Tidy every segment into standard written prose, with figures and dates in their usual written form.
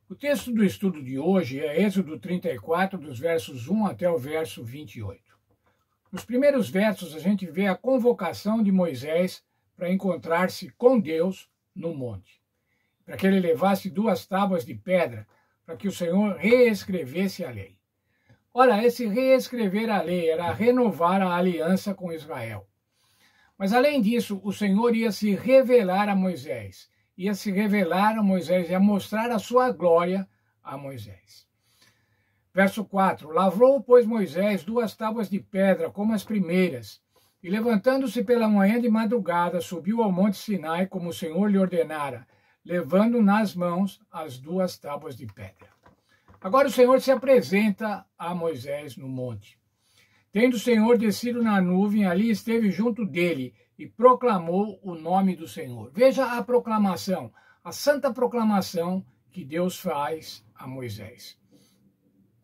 O texto do estudo de hoje é Êxodo 34, dos versos 1 até o verso 28. Nos primeiros versos, a gente vê a convocação de Moisés para encontrar-se com Deus no monte, para que ele levasse 2 tábuas de pedra, para que o Senhor reescrevesse a lei. Ora, esse reescrever a lei era renovar a aliança com Israel. Mas, além disso, o Senhor ia se revelar a Moisés, ia mostrar a sua glória a Moisés. Verso 4: Lavrou, pois, Moisés 2 tábuas de pedra, como as primeiras, e levantando-se pela manhã de madrugada, subiu ao monte Sinai, como o Senhor lhe ordenara, levando nas mãos as 2 tábuas de pedra. Agora o Senhor se apresenta a Moisés no monte. Tendo o Senhor descido na nuvem, ali esteve junto dele e proclamou o nome do Senhor. Veja a proclamação, a santa proclamação que Deus faz a Moisés.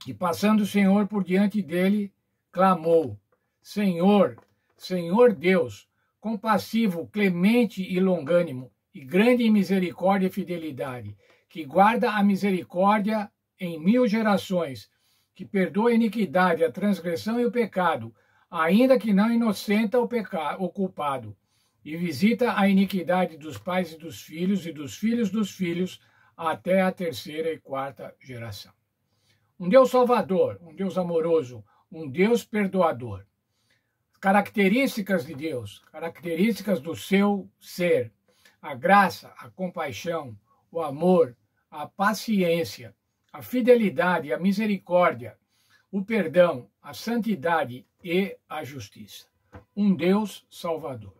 E passando o Senhor por diante dele, clamou: Senhor, Senhor Deus, compassivo, clemente e longânimo, e grande em misericórdia e fidelidade, que guarda a misericórdia em 1000 gerações, que perdoa a iniquidade, a transgressão e o pecado, ainda que não inocenta o culpado, e visita a iniquidade dos pais e dos filhos dos filhos, até a 3ª e 4ª geração. Um Deus salvador, um Deus amoroso, um Deus perdoador. Características de Deus, características do seu ser: a graça, a compaixão, o amor, a paciência, a fidelidade, a misericórdia, o perdão, a santidade e a justiça. Um Deus salvador.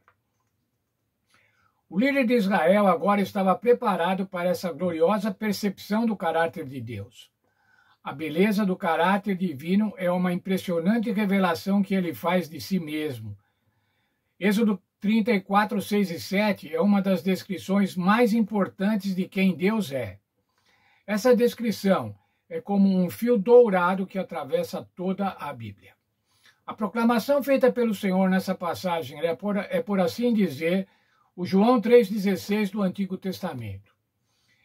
O líder de Israel agora estava preparado para essa gloriosa percepção do caráter de Deus. A beleza do caráter divino é uma impressionante revelação que ele faz de si mesmo. Êxodo 34, 6 e 7 é uma das descrições mais importantes de quem Deus é. Essa descrição é como um fio dourado que atravessa toda a Bíblia. A proclamação feita pelo Senhor nessa passagem é, por assim dizer, o João 3,16 do Antigo Testamento.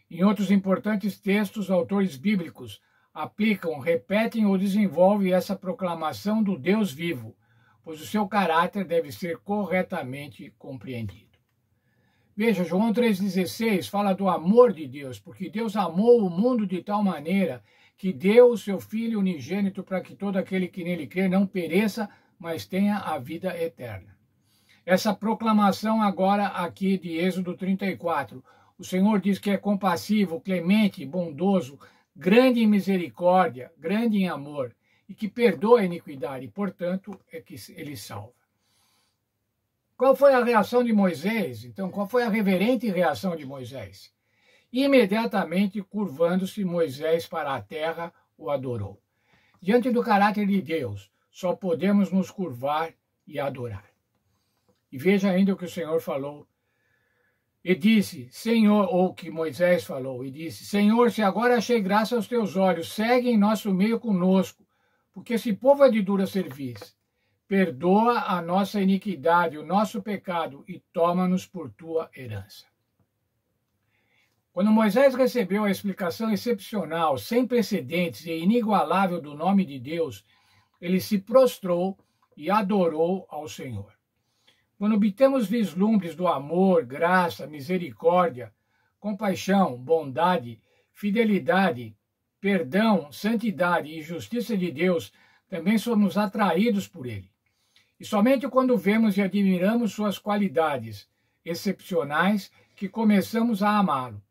Em outros importantes textos, autores bíblicos aplicam, repetem ou desenvolvem essa proclamação do Deus vivo, pois o seu caráter deve ser corretamente compreendido. Veja, João 3,16 fala do amor de Deus, porque Deus amou o mundo de tal maneira que deu o seu Filho unigênito para que todo aquele que nele crê não pereça, mas tenha a vida eterna. Essa proclamação agora aqui de Êxodo 34, o Senhor diz que é compassivo, clemente, bondoso, grande em misericórdia, grande em amor, e que perdoa a iniquidade, e, portanto, é que ele salva. Qual foi a reação de Moisés? Então, qual foi a reverente reação de Moisés? Imediatamente, curvando-se Moisés para a terra, o adorou. Diante do caráter de Deus, só podemos nos curvar e adorar. E veja ainda o que o Senhor falou. E disse, Senhor, ou que Moisés falou, e disse, Senhor, se agora achei graça aos teus olhos, segue em nosso meio conosco, porque esse povo é de dura serviço. Perdoa a nossa iniquidade, o nosso pecado, e toma-nos por tua herança. Quando Moisés recebeu a explicação excepcional, sem precedentes e inigualável do nome de Deus, ele se prostrou e adorou ao Senhor. Quando obtemos vislumbres do amor, graça, misericórdia, compaixão, bondade, fidelidade, perdão, santidade e justiça de Deus, também somos atraídos por ele. E somente quando vemos e admiramos suas qualidades excepcionais que começamos a amá-lo.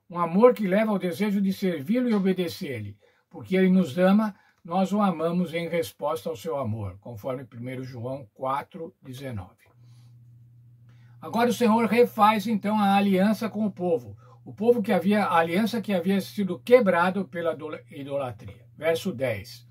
Um amor que leva ao desejo de servi-lo e obedecer-lhe. Porque ele nos ama, nós o amamos em resposta ao seu amor, conforme 1 João 4,19. Agora o Senhor refaz então a aliança com o povo a aliança que havia sido quebrada pela idolatria. Verso 10.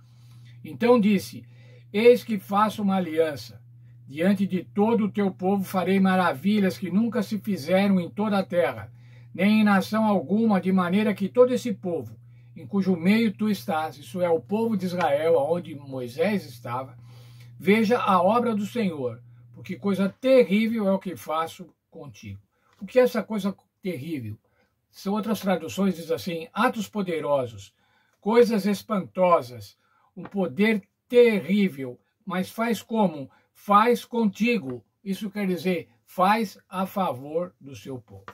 Então disse, eis que faço uma aliança, diante de todo o teu povo farei maravilhas que nunca se fizeram em toda a terra, nem em nação alguma, de maneira que todo esse povo, em cujo meio tu estás, isso é o povo de Israel, onde Moisés estava, veja a obra do Senhor, porque coisa terrível é o que faço contigo. O que é essa coisa terrível? outras traduções dizem assim, atos poderosos, coisas espantosas, um poder terrível, mas faz como? Faz contigo. Isso quer dizer, faz a favor do seu povo.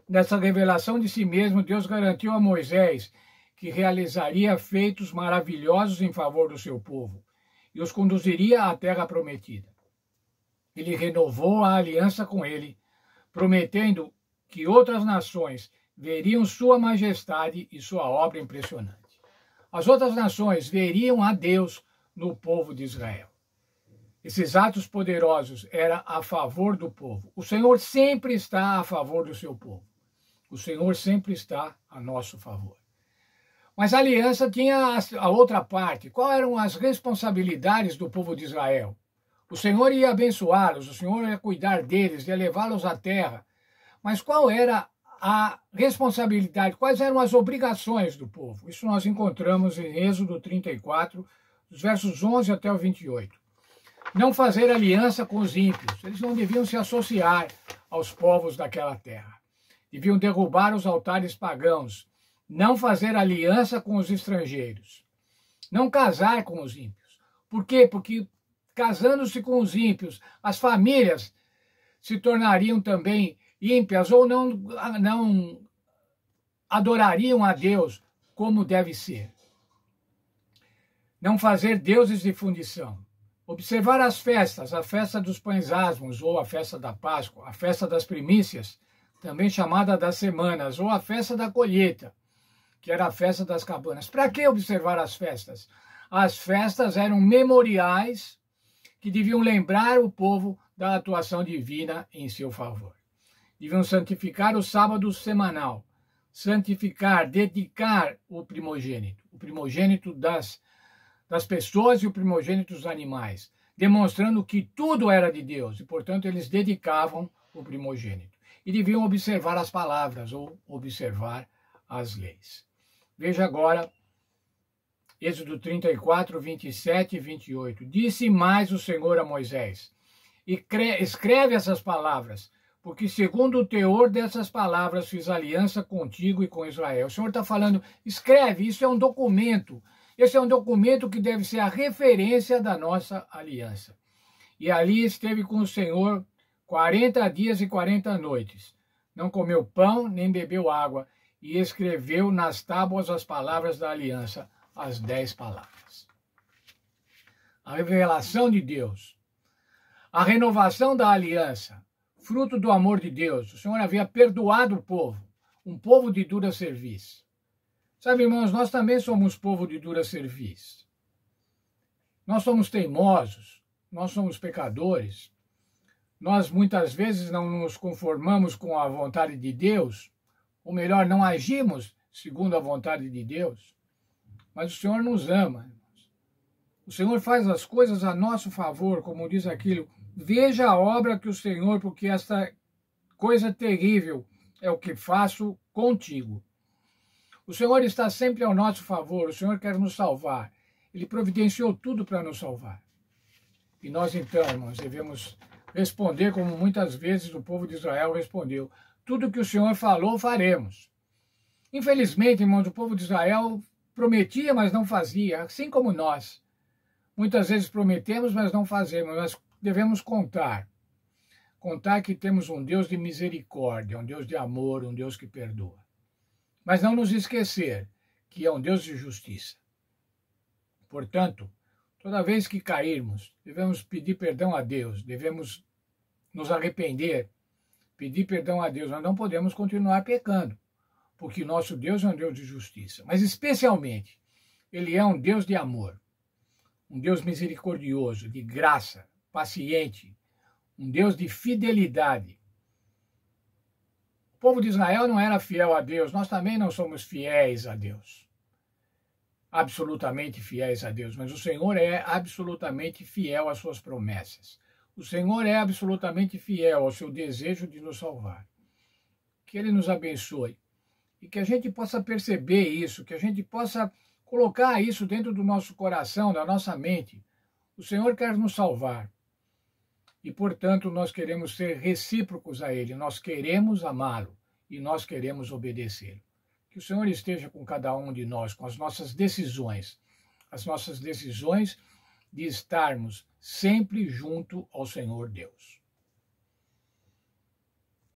Nessa revelação de si mesmo, Deus garantiu a Moisés que realizaria feitos maravilhosos em favor do seu povo e os conduziria à terra prometida. Ele renovou a aliança com ele, prometendo que outras nações veriam sua majestade e sua obra impressionante. As outras nações veriam a Deus no povo de Israel. Esses atos poderosos eram a favor do povo. O Senhor sempre está a favor do seu povo. O Senhor sempre está a nosso favor. Mas a aliança tinha a outra parte. Quais eram as responsabilidades do povo de Israel? O Senhor ia abençoá-los, o Senhor ia cuidar deles, ia levá-los à terra. Mas qual era a responsabilidade, quais eram as obrigações do povo? Isso nós encontramos em Êxodo 34, dos versos 11 até o 28. Não fazer aliança com os ímpios. Eles não deviam se associar aos povos daquela terra. Deviam derrubar os altares pagãos. Não fazer aliança com os estrangeiros. Não casar com os ímpios. Por quê? Porque casando-se com os ímpios, as famílias se tornariam também ímpias ou não adorariam a Deus como deve ser. Não fazer deuses de fundição. Observar as festas, a festa dos pães asmos, ou a festa da Páscoa, a festa das primícias, também chamada das semanas, ou a festa da colheita, que era a festa das cabanas. Para que observar as festas? As festas eram memoriais que deviam lembrar o povo da atuação divina em seu favor. Deviam santificar o sábado semanal, santificar, dedicar o primogênito das pessoas e o primogênito dos animais, demonstrando que tudo era de Deus e, portanto, eles dedicavam o primogênito. E deviam observar as palavras ou observar as leis. Veja agora, Êxodo 34, 27 e 28. Disse mais o Senhor a Moisés, escreve essas palavras, porque segundo o teor dessas palavras fiz aliança contigo e com Israel. O Senhor está falando, escreve, isso é um documento. Esse é um documento que deve ser a referência da nossa aliança. E ali esteve com o Senhor 40 dias e 40 noites. Não comeu pão, nem bebeu água, e escreveu nas tábuas as palavras da aliança, as 10 palavras. A revelação de Deus, a renovação da aliança, fruto do amor de Deus. O Senhor havia perdoado o povo, um povo de dura cerviz. Sabe, irmãos, nós também somos povo de dura cerviz. Nós somos teimosos, nós somos pecadores. Nós muitas vezes não nos conformamos com a vontade de Deus, ou melhor, não agimos segundo a vontade de Deus. Mas o Senhor nos ama, irmãos. O Senhor faz as coisas a nosso favor, como diz aquilo. Veja a obra que o Senhor, porque esta coisa terrível é o que faço contigo. O Senhor está sempre ao nosso favor, o Senhor quer nos salvar. Ele providenciou tudo para nos salvar. E nós então, irmãos, devemos responder como muitas vezes o povo de Israel respondeu. Tudo que o Senhor falou, faremos. Infelizmente, irmãos, o povo de Israel prometia, mas não fazia, assim como nós. Muitas vezes prometemos, mas não fazemos. Nós devemos contar que temos um Deus de misericórdia, um Deus de amor, um Deus que perdoa. Mas não nos esquecer que é um Deus de justiça. Portanto, toda vez que cairmos, devemos pedir perdão a Deus, devemos nos arrepender, pedir perdão a Deus. Nós não podemos continuar pecando, porque nosso Deus é um Deus de justiça. Mas especialmente, Ele é um Deus de amor, um Deus misericordioso, de graça, paciente, um Deus de fidelidade. O povo de Israel não era fiel a Deus, nós também não somos fiéis a Deus. Absolutamente fiéis a Deus, mas o Senhor é absolutamente fiel às suas promessas. O Senhor é absolutamente fiel ao seu desejo de nos salvar. Que Ele nos abençoe e que a gente possa perceber isso, que a gente possa colocar isso dentro do nosso coração, da nossa mente. O Senhor quer nos salvar. E, portanto, nós queremos ser recíprocos a Ele, nós queremos amá-lo e nós queremos obedecê-lo. Que o Senhor esteja com cada um de nós, com as nossas decisões de estarmos sempre junto ao Senhor Deus.